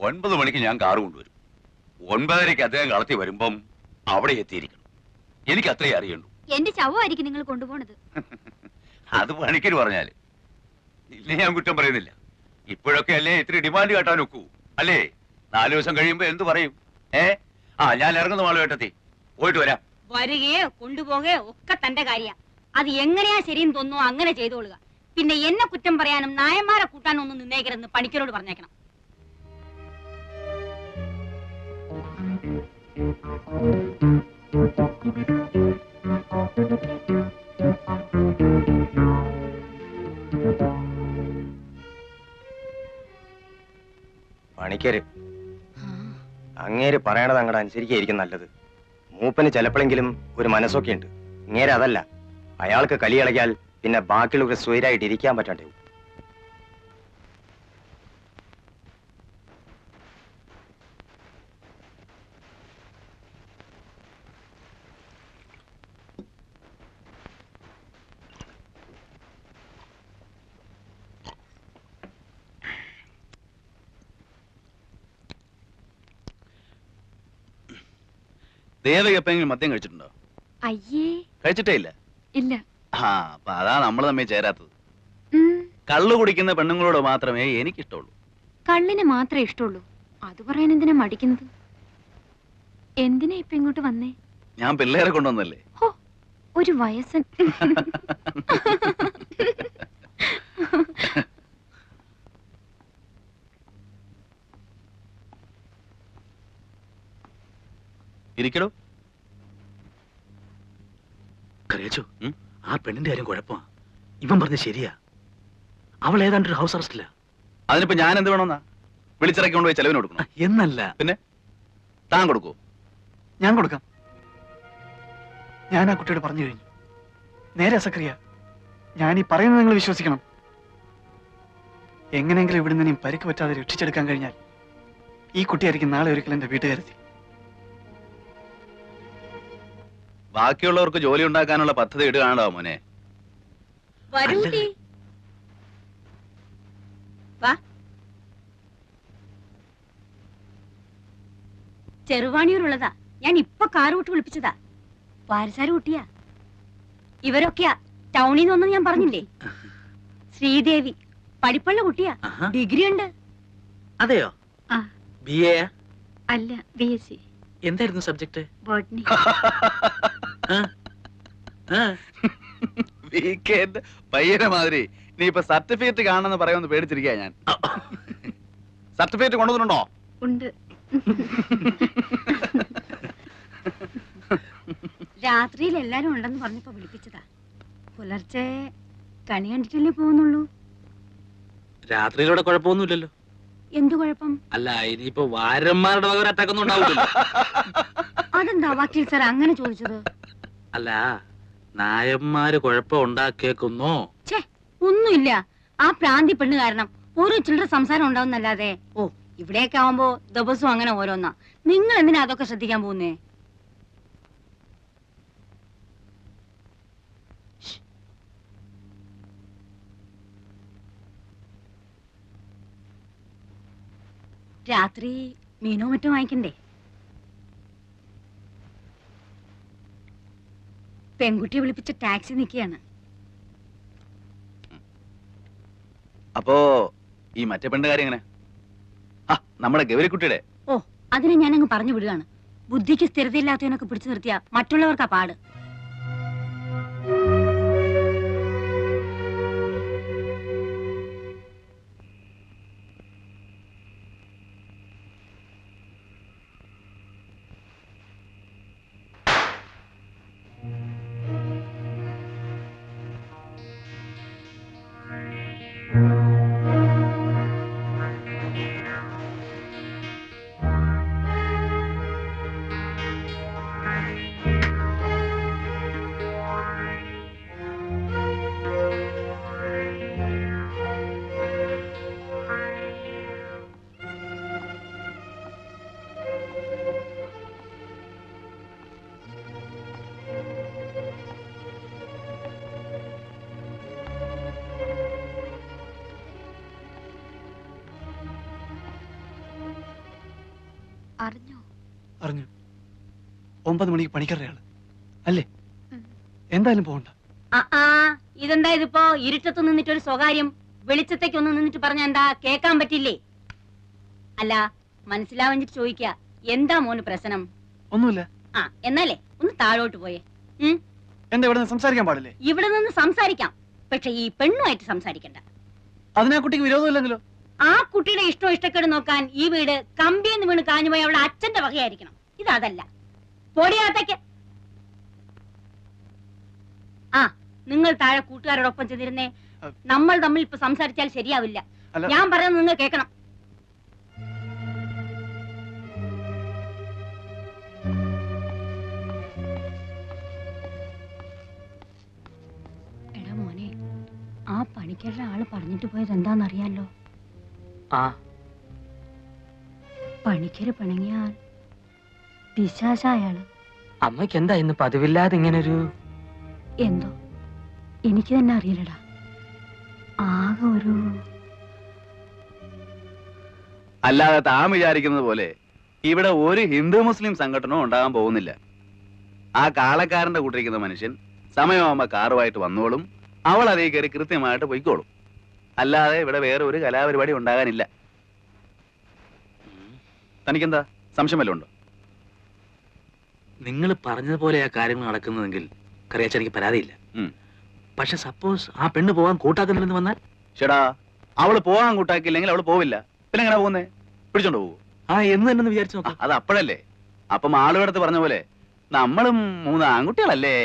9 മണിക്ക് ഞാൻ കാറ് കൊണ്ടുവരും. 9:30-ക്ക് അദ്ദേഹം കളത്തി വരുമ്പം അവിടെ എത്തിയിരിക്കണം. എനിക്ക് അത്രേ അറിയുള്ളൂ. എന്റെ ശവമായിരിക്കും നിങ്ങൾ കൊണ്ടുപോണത്. അത് പണിക്കര് പറഞ്ഞാല് ഇല്ല, ഞാൻ കുറ്റം പറയുന്നില്ല. ഇപ്പോഴൊക്കെ അല്ലേ ഇത്തിരി ഡിമാൻഡ് കാട്ടാൻ ഒക്കൂ, അല്ലേ? 4 ദിവസം കഴിയുമ്പോ എന്ത് പറയും? ഞാൻ ഇറങ്ങുന്ന മാളുവേട്ടത്തി, പോയിട്ട് വരാം. വരികയോ കൊണ്ടുപോകുകയോ ഒക്കെ തന്റെ കാര്യ. അത് എങ്ങനെയാ ശരിയെന്ന് തോന്നുന്നു അങ്ങനെ ചെയ്തോളുക. പിന്നെ എന്നെ കുറ്റം പറയാനും നായന്മാരെ കൂട്ടാനും ഒന്നും നിന്നേക്കരുതെന്ന് പണിക്കരോട് പറഞ്ഞേക്കണം. പണിക്കര് അങ്ങേര് പറയണത് അങ്ങോട്ട് അനുസരിക്കായിരിക്കും നല്ലത്. മൂപ്പന് ചിലപ്പോഴെങ്കിലും ഒരു മനസ്സൊക്കെ ഉണ്ട്. ഇങ്ങേര് അതല്ല. അയാൾക്ക് കലി കളിയാൽ പിന്നെ ബാക്കിയുള്ളവർക്ക് സ്വൈരായിട്ട് ഇരിക്കാൻ പറ്റാണ്ടേ. ദേവക എപ്പോഴെങ്കിലും മദ്യം കഴിച്ചിട്ടുണ്ടോ? അയ്യേ, കഴിച്ചിട്ടേ ഇല്ല. ഇല്ല. അപ്പൊ അതാ നമ്മൾ തമ്മിൽ ചേരാത്തത്. കള്ളു കുടിക്കുന്ന പെണ്ണുങ്ങളോട് മാത്രമേ എനിക്കിഷ്ടമുള്ളൂ. കള്ളിന് മാത്രമേ ഇഷ്ടമുള്ളൂ. അത് പറയാൻ എന്തിനാ മടിക്കുന്നത്? എന്തിനാ ഇപ്പൊ ഇങ്ങോട്ട് വന്നേ? ഞാൻ പിള്ളേരെ കൊണ്ടുവന്നല്ലേ. ഒരു വയസ്സൻ. ഇരിക്കടോ. കറിയച്ചോ, ആ പെണ്ണിന്റെ കാര്യം കുഴപ്പമാ. ഇവൻ പറഞ്ഞ ശരിയാ. അവൾ ഏതാണ്ടൊരു ഹൗസ് അറസ്റ്റില്ല. അതിനിപ്പോ ഞാൻ എന്ത് വേണമെന്നാ? വിളിച്ചിറക്കി കൊണ്ടുപോയി ചെലവിന് കൊടുക്കണം എന്നല്ല. പിന്നെ താൻ കൊടുക്കൂ? ഞാൻ കൊടുക്കാം. ഞാൻ ആ കുട്ടിയോട് പറഞ്ഞു കഴിഞ്ഞു. നേരെ സക്രിയ, ഞാൻ ഈ പറയുന്നത് നിങ്ങൾ വിശ്വസിക്കണം. എങ്ങനെയെങ്കിലും ഇവിടുന്ന് ഇനിയും പരിക്ക് പറ്റാതെ രക്ഷിച്ചെടുക്കാൻ കഴിഞ്ഞാൽ ഈ കുട്ടിയായിരിക്കും നാളെ ഒരിക്കലും എന്റെ വീട്ടുകാരെത്തി. ബാക്കിയുള്ളവർക്ക് ജോലി ഉണ്ടാക്കാനുള്ള പദ്ധതി ഇടുകയാണോ മോനെ? ചെറുവാണിയൂരുള്ളതാ. ഞാൻ ഇപ്പൊ കാറ് വിട്ട് വിളിപ്പിച്ചതാ. പാരസാര് കുട്ടിയാ. ഇവരൊക്കെയാ ടൗണിൽ നിന്നൊന്നും ഞാൻ പറഞ്ഞില്ലേ. ശ്രീദേവി പഠിപ്പുള്ള കുട്ടിയാ. ഡിഗ്രി ഉണ്ട്. അതെയോ? BA അല്ല, BSc. എന്തായിരുന്നു സബ്ജക്ട്? ബോട്ടണി. വീക്കെൻഡ് പയ്യനെ മാതിരി നീ ഇപ്പൊ സർട്ടിഫിക്കറ്റ് കാണണമെന്ന് പറയുമെന്ന് പേടിച്ചിരിക്കാ ഞാൻ. സർട്ടിഫിക്കറ്റ് കൊണ്ടുവന്നിട്ടുണ്ടോ? ഉണ്ട്. രാത്രിയിൽ എല്ലാരും ഉണ്ടെന്ന് പറഞ്ഞപ്പോ വിളിപ്പിച്ചതാ. പുലർച്ചെ കണി കണ്ടിട്ടല്ലേ പോകുന്നുള്ളൂ. രാത്രിയിലൂടെ കുഴപ്പമൊന്നുമില്ലല്ലോ. എന്തു കുഴപ്പം? അല്ല, ഇനിയിപ്പോ വാരന്മാരുടെ വക അറ്റാക്ക് ഒന്നും ഉണ്ടാവില്ലല്ലോ. അതെന്താ വക്കീൽ സാർ അങ്ങനെ ചോദിച്ചത്? അല്ല, നായന്മാര് കുഴപ്പം ഉണ്ടാക്കിയേക്കുന്നോ? ഛേ, ഒന്നുമില്ല. ആ പ്രാന്തി പെണ്ണ് കാരണം ഓരോ ചില്ലറ സംസാരം ഉണ്ടാവുന്നല്ലാതെ. ഓ, ഇവിടെയൊക്കെ ആവുമ്പോ ദിവസവും അങ്ങനെ ഓരോന്നാ. നിങ്ങൾ എന്തിനാ അതൊക്കെ ശ്രദ്ധിക്കാൻ പോകുന്നേ? രാത്രി മീനോ മറ്റോ വാങ്ങിക്കണ്ടേ? പെൺകുട്ടിയെ വിളിപ്പിച്ച ടാക്സി നിൽക്കുകയാണ്. അപ്പോ ഈ മറ്റേ പെണ്ണ് കാര്യം എങ്ങനെ? നമ്മുടെ ഗൗരിക്കുട്ടിയുടെ. ഓ, അതിനെ ഞാനങ്ങ് പറഞ്ഞു വിടുകയാണ്. ബുദ്ധിക്ക് സ്ഥിരതയില്ലാത്തവനൊക്കെ പിടിച്ചു നിർത്തിയാ മറ്റുള്ളവർക്കാ പാട്. അറിഞ്ഞോ? അറിഞ്ഞു. 9 മണിക്ക് പണിക്കറയാള് അല്ലേ? എന്തായാലും പോകണ്ട. ഇതെന്താ ഇതിപ്പോ ഇരുട്ടത്ത് നിന്നിട്ട് ഒരു സ്വകാര്യം വെളിച്ചത്തേക്ക് ഒന്ന് നിന്നിട്ട് പറഞ്ഞ എന്താ കേക്കാൻ പറ്റില്ലേ? അല്ല മനസ്സിലാവഞ്ഞിട്ട് ചോദിക്ക, എന്താ മോന് പ്രശ്നം? ഒന്നുമില്ല. എന്നാലേ ഒന്ന് താഴോട്ട് പോയേ. എന്താ ഇവിടെ സംസാരിക്കാൻ പാടില്ലേ? ഇവിടെ നിന്ന് സംസാരിക്കാം, പക്ഷെ ഈ പെണ്ണുമായിട്ട് സംസാരിക്കണ്ട. അതിനാ കുട്ടിക്ക് വിരോധമില്ലെങ്കിലോ? ആ കുട്ടിയുടെ ഇഷ്ടക്കേട് നോക്കാൻ ഈ വീട് കമ്പിയെന്ന് വീണ് കാഞ്ഞുപോയി അവളുടെ അച്ഛന്റെ വകയായിരിക്കണം. ഇതല്ല. പൊടിയാത്തേക്ക്. നിങ്ങൾ താഴെ കൂട്ടുകാരോടൊപ്പം ചെന്നിരുന്നേ. നമ്മൾ തമ്മിൽ ഇപ്പൊ സംസാരിച്ചാൽ ശരിയാവില്ല. ഞാൻ പറയുന്നത് നിങ്ങൾ കേൾക്കണം. എടാ മോനെ, ആ പണിക്കരുടെ ആള് പറഞ്ഞിട്ട് പോയത് എന്താന്നറിയാലോ? പണിക്കര് പിണങ്ങിയാൽ പിശാചായാള്. അമ്മയ്ക്ക് എന്താ ഇന്ന് പതിവില്ലാതെ ഇങ്ങനൊരു? എന്തോ എനിക്ക് തന്നെ അറിയില്ലടാ. ആകെ ഒരു അല്ലാതെ താൻ വിചാരിക്കുന്നത് പോലെ ഇവിടെ ഒരു ഹിന്ദു മുസ്ലിം സംഘടനവും ഉണ്ടാകാൻ പോകുന്നില്ല. ആ കാളക്കാരന്റെ കൂട്ടിരിക്കുന്ന മനുഷ്യൻ സമയമാകുമ്പോ കാറുമായിട്ട് വന്നോളും, അവൾ അതേ കയറി കൃത്യമായിട്ട് പൊയ്ക്കോളും. അല്ലാതെ ഇവിടെ വേറെ ഒരു കലാപരിപാടി ഉണ്ടാകാനില്ല. തനിക്കെന്താ സംശയം വല്ലതും ഉണ്ടോ? നിങ്ങൾ പറഞ്ഞതുപോലെ ആ കാര്യങ്ങൾ നടക്കുന്നതെങ്കിൽ കറിയാച്ച എനിക്ക് പരാതിയില്ല. പക്ഷെ സപ്പോസ് ആ പെണ്ണ് പോകാൻ കൂട്ടാക്കുന്നില്ലെന്ന് വന്നാൽ? ചേടാ, അവള് പോകാൻ കൂട്ടാക്കിയില്ലെങ്കിൽ അവള് പോവില്ല. പിന്നെ എങ്ങനെ പോകുന്നേ? പിടിച്ചോണ്ട് പോകും. എന്ന് തന്നെ വിചാരിച്ചു നോക്കാം. അത് അപ്പോഴല്ലേ. അപ്പം ആളുകളടുത്ത് പറഞ്ഞ പോലെ നമ്മളും 3 ആൺകുട്ടികളല്ലേ.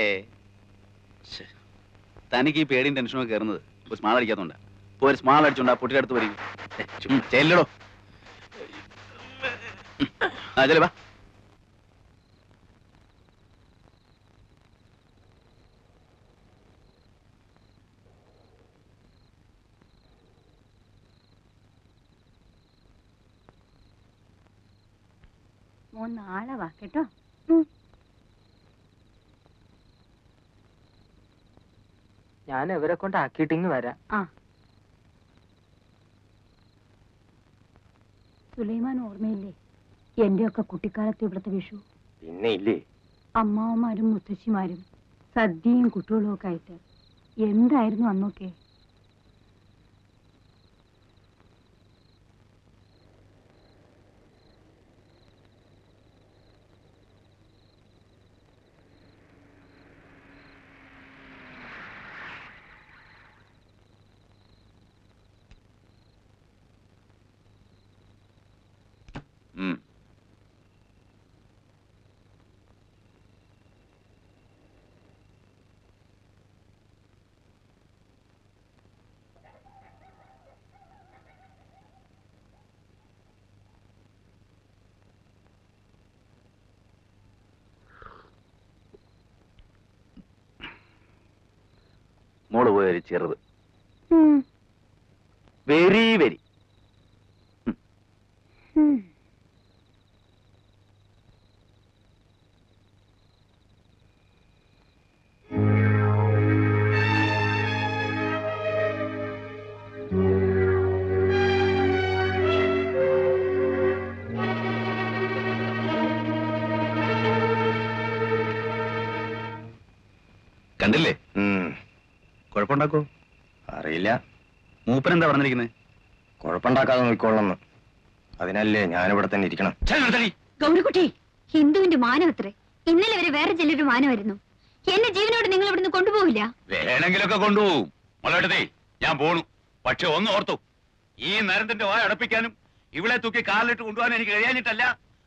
തനിക്ക് ഈ പേടിയും ടെൻഷനും ഒക്കെ കയറുന്നത് ഒരു സ്മാൾ അടിക്കാത്തോണ്ടാ. ഒരു സ്മാൾ അടിച്ചോണ്ടാ പൊട്ടിയുടെ അടുത്ത് വരും. ചെല്ലടോ. ചെല്ലേ വാ. മോൻ നാളെ വാ കേട്ടോ. ഞാൻ ഇവരെ കൊണ്ട് ആക്കിയിട്ടിങ് വരാം. സുലൈമാൻ ഓർമ്മയില്ലേ എന്റെയൊക്കെ കുട്ടിക്കാലത്ത് ഇവിടുത്തെ വിഷു? പിന്നെ ഇല്ലേ, അമ്മാവന്മാരും മുത്തശ്ശിമാരും സദ്യയും കുട്ടികളും ഒക്കെ ആയിട്ട് എന്തായിരുന്നു അന്നൊക്കെ? മോള് പോയൊരു ചെറുത് വെരി വെരി. കണ്ടില്ലേ? കുഴപ്പമുണ്ടാക്കോ? അറിയില്ല. മൂപ്പൻ എന്താ പറഞ്ഞിരിക്കുന്നത്? കുഴപ്പമുണ്ടാക്കാതെ നോക്കിക്കൊള്ളന്ന്. അതിനല്ലേ ഞാനിവിടെ തന്നെ ഇരിക്കണം. ഗൗരിക്കുട്ടി, ഹിന്ദുവിന്റെ മാനമത്രേ. ഇന്നലെ വരെ വേറെ ചിലരുടെ മാനമായിരുന്നു. എന്നെ ജീവനോട് നിങ്ങൾ ഇവിടുന്ന് കൊണ്ടുപോകില്ല? വേണമെങ്കിലൊക്കെ കൊണ്ടുപോകും. മോളെടുത്തേ, ഞാൻ പോണു. പക്ഷെ ഒന്ന് ഓർത്തു, ഈ നരന്തന്റെ വായ അടപ്പിക്കാനും ഇവിടെ തൂക്കി കാലിലിട്ട് കൊണ്ടുപോകാൻ എനിക്ക് കഴിയാഞ്ഞിട്ടല്ല,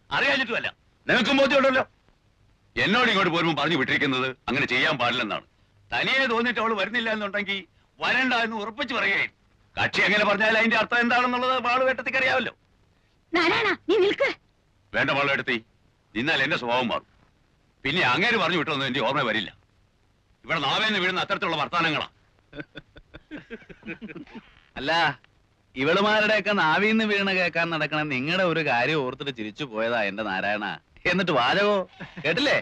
അറിയാഞ്ഞിട്ടുമല്ല. നിനക്കും ബോധ്യമുണ്ടല്ലോ. എന്നോട് ഇങ്ങോട്ട് പോരുമ്പോൾ പറഞ്ഞു വിട്ടിരിക്കുന്നത് അങ്ങനെ ചെയ്യാൻ പാടില്ലെന്നാണ്. തനിയെ തോന്നിട്ട് അവള് വരുന്നില്ല എന്നുണ്ടെങ്കിൽ വരണ്ട എന്ന് ഉറപ്പിച്ചു പറയുകയും കക്ഷി എങ്ങനെ പറഞ്ഞാൽ അതിന്റെ അർത്ഥം എന്താണെന്നുള്ളത് വാളുവേട്ടത്തേക്ക് അറിയാമല്ലോ. നാരായണ, നീ നിൽക്ക്. വേണ്ട വാളുവേട്ടത്തി, നിന്നാൽ എന്റെ സ്വഭാവം മാറും. പിന്നെ അങ്ങേര് പറഞ്ഞു വിട്ടൊന്നും എന്റെ ഓർമ്മ വരില്ല. ഇവിടെ നാവേന്ന് വീഴുന്ന അത്തരത്തിലുള്ള വർത്താനങ്ങളാ. അല്ല, ഇവളുമാരുടെയൊക്കെ നാവിന്ന് വീണ് കേൾക്കാൻ നടക്കണം നിങ്ങളുടെ ഒരു കാര്യം ഓർത്തിട്ട് ചിരിച്ചു പോയതാ എന്റെ നാരായണ. എന്നിട്ട് വാചകോ കേട്ടില്ലേ?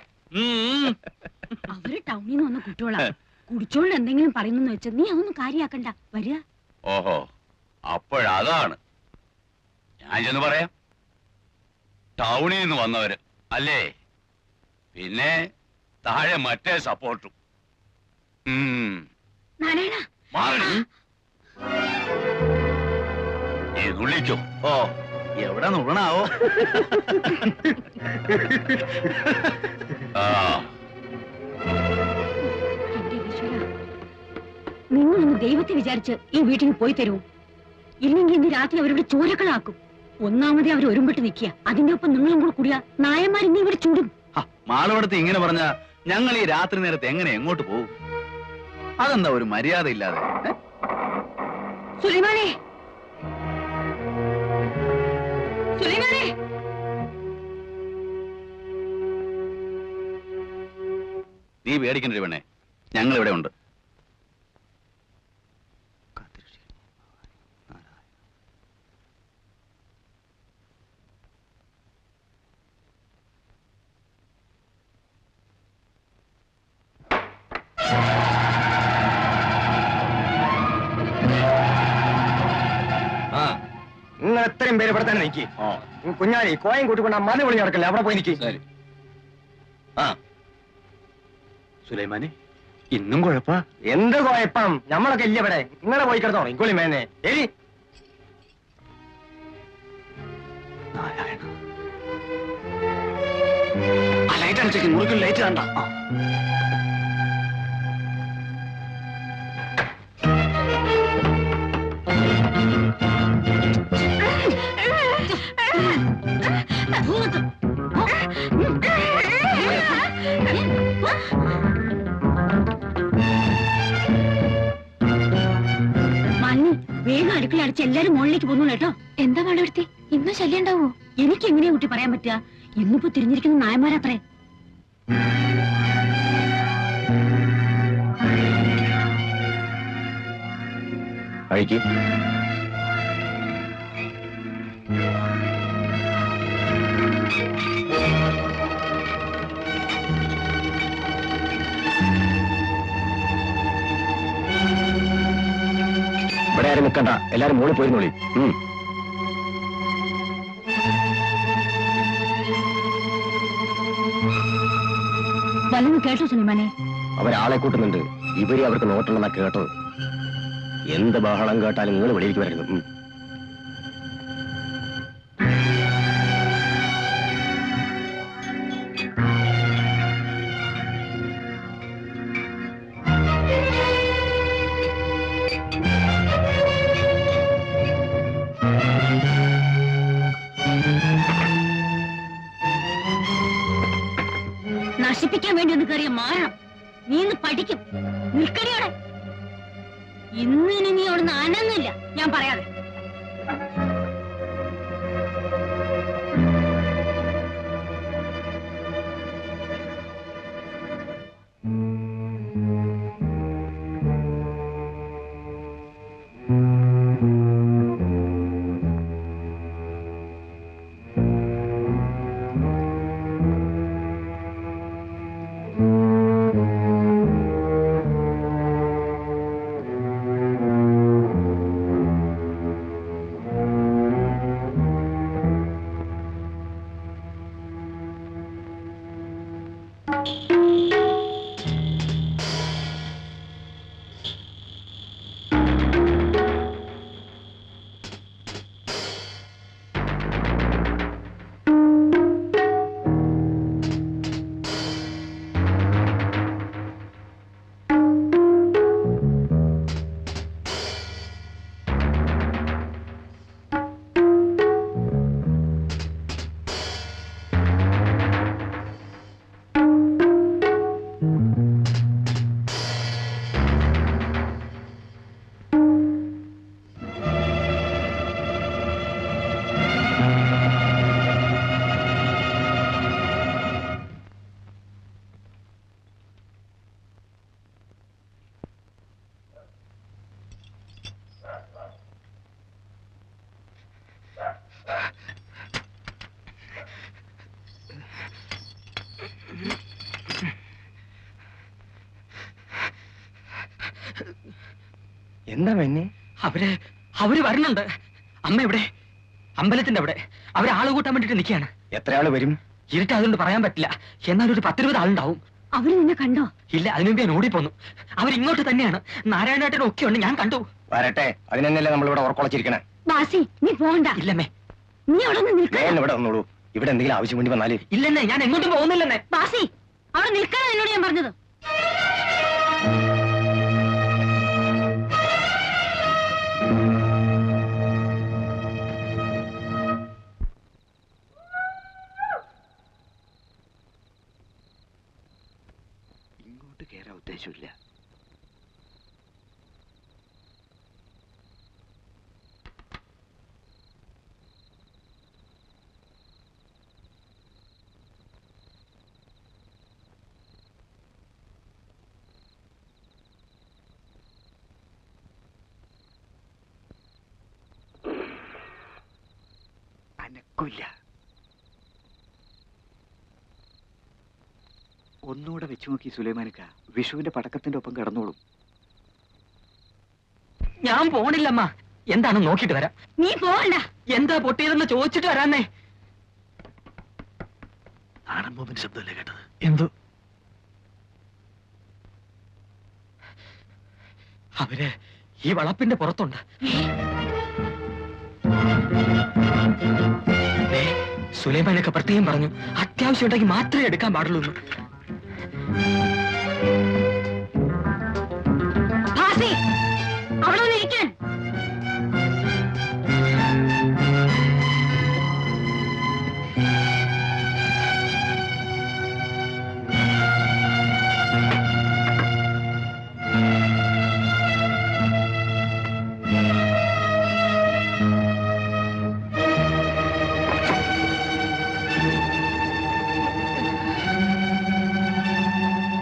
അവര് ടൗണിൽ നിന്ന് വന്ന കുട്ടികളാ. കുടിച്ചോണ്ട് എന്തെങ്കിലും പറയുന്നു വെച്ചാൽ നീ അതൊന്നും കാര്യാക്കണ്ട. വരിക. ഓഹോ, അപ്പോഴതാണ്. ഞാൻ ചെന്ന് പറയാം. ടൗണിൽ നിന്ന് വന്നവര് അല്ലേ? പിന്നെ താഴെ മറ്റേ സപ്പോർട്ടും. നാരായണ, മാറണി നീ നുള്ളിക്കോ. ഓ എവിടെ നുള്ളണാവോ? ആ എന്റെ ഈശ്വരാ, നിങ്ങളൊന്ന് ദൈവത്തെ വിചാരിച്ച് ഈ വീട്ടിൽ പോയി തരൂ. ഇല്ലെങ്കിൽ ഇന്ന് രാത്രി അവരുടെ ചോരക്കളാക്കും. ഒന്നാമതേ അവർ ഒരുമ്പിട്ട് നിൽക്കുക, അതിന്റെ ഒപ്പം നിങ്ങളും കൂടെ കൂടിയ നായന്മാർ ഇന്ന് ഇവിടെ ചൂടും. മാളവടത്ത് ഇങ്ങനെ പറഞ്ഞ ഞങ്ങൾ ഈ രാത്രി നേരത്തെ എങ്ങനെ എങ്ങോട്ട് പോകും? അതെന്താ ഒരു മര്യാദ ഇല്ലാതെ? സുലൈമാനെ, സുലൈമാനെ, നീ പേടിക്കണ്ട പെണ്ണെ, ഞങ്ങൾ ഇവിടെ ഉണ്ട്. നിങ്ങൾ എത്രയും പേര് ഇവിടെ തന്നെ നിൽക്കി. കുഞ്ഞാലി കോയം കൂട്ടിക്കൊണ്ട് ആ മല വിളി നടക്കല്ലേ, അവിടെ പോയി നിൽക്കി. സുലൈമാനെ, ഇന്നും കുഴപ്പാ? എന്ത് കുഴപ്പം? നമ്മളൊക്കെ ഇല്ല ഇവിടെ. നിങ്ങളെ പോയി കിടന്നോ ഇക്കൊള്ളി മേനെ. എരി നാരായണ, ആ ലൈറ്റ് അടിച്ചേക്ക്, മുറിക്കൽ ലൈറ്റ് കണ്ട. മണ്ണി വേഗം അടുക്കള അടിച്ച് എല്ലാരും മുകളിലേക്ക് പോന്നു കേട്ടോ. എന്താ മാളവടുത്തി, ഇന്നും ശല്യം ഉണ്ടാവോ? എനിക്ക് എങ്ങനെയാ കുട്ടി പറയാൻ പറ്റുക? ഇന്നിപ്പോ തിരിഞ്ഞിരിക്കുന്ന നായന്മാരത്രേ. കഴിക്ക്. ഇവിടെ ആരും നിൽക്കണ്ട, എല്ലാരും മുകളിൽ പോയിരുന്നോളി. വല്ലതും കേട്ടോ സുലൈമാനെ? അവരാളെ കൂട്ടുന്നുണ്ട്. ഇവര് അവർക്ക് നോട്ടുണ്ടെന്നാ കേട്ടത്. എന്ത് ബഹളം കേട്ടാലും നിങ്ങൾ വെളിയിലേക്ക് വരരുത്. നശിപ്പിക്കാൻ വേണ്ടി ഒന്ന് കയറിയ മാറണം. നീ ഇന്ന് പഠിക്കും. നിൽക്കടിയോടെ. ഇന്നിനി നീ അവിടുന്ന് അനന്നില്ല, ഞാൻ പറയാതെ. എന്താ മെന്നെ? അവര് വരണുണ്ട്. അമ്മ എവിടെ? അമ്പലത്തിന്റെ അവിടെ. അവർ ആള് കൂട്ടാൻ വേണ്ടിട്ട് നിൽക്കുകയാണ്. എത്ര ആള് വരും? ഇരുട്ട് അതുകൊണ്ട് പറയാൻ പറ്റില്ല. എന്നാൽ ഒരു 10-20 ആളുണ്ടാവും. അവര് നിന്നെ കണ്ടോ? ഇല്ല, അതിനുമുമ്പ് ഞാൻ ഓടിപ്പോന്നു. അവരിങ്ങോട്ട് തന്നെയാണ്. നാരായണേട്ടനും ഒക്കെ ഉണ്ട്, ഞാൻ കണ്ടു. വരട്ടെ, അതിനെന്നല്ലേ നമ്മളിവിടെ ഉറക്കുളച്ചിരിക്കണേ. ബാസി, നീ പോകണ്ട. ഇല്ലമ്മേ, നീ അവിടെ നിന്ന് നിൽക്കാൻ. ഞാൻ ഇവിടെ വന്നോളൂ. ഇവിടെ എന്തെങ്കിലും ആവശ്യം വേണ്ടി വന്നാല്. ഇല്ലെന്നേ, ഞാൻ എങ്ങോട്ടും പോകുന്നില്ലെന്നേ. ബാസി, അവിടെ നിൽക്കാനാണ് എന്നോട് ഞാൻ പറഞ്ഞത്. ഇങ്ങോട്ട് കയറാൻ ഉദ്ദേശമില്ല. അനക്കില്ല. ഒന്നുകൂടെ വെച്ചു നോക്കി സുലൈമാനിക്ക. വിഷുവിന്റെ പടക്കത്തിന്റെ ഒപ്പം കിടന്നോളും. ഞാൻ പോണില്ലമ്മ. എന്താണ് നോക്കിട്ട് വരാം. നീ പോകണ്ട. എന്താ പൊട്ടിയതെന്ന് ചോദിച്ചിട്ട് വരാന്നേ. നാടൻ ബോംബിന്റെ ശബ്ദമല്ലേ കേട്ടത്? എന്തോ അവര് ഈ വളപ്പിന്റെ പുറത്തുണ്ട്. സുലൈമാനൊക്കെ പ്രത്യേകം പറഞ്ഞു, അത്യാവശ്യം ഉണ്ടെങ്കിൽ മാത്രമേ എടുക്കാൻ പാടുള്ളൂ എന്ന്.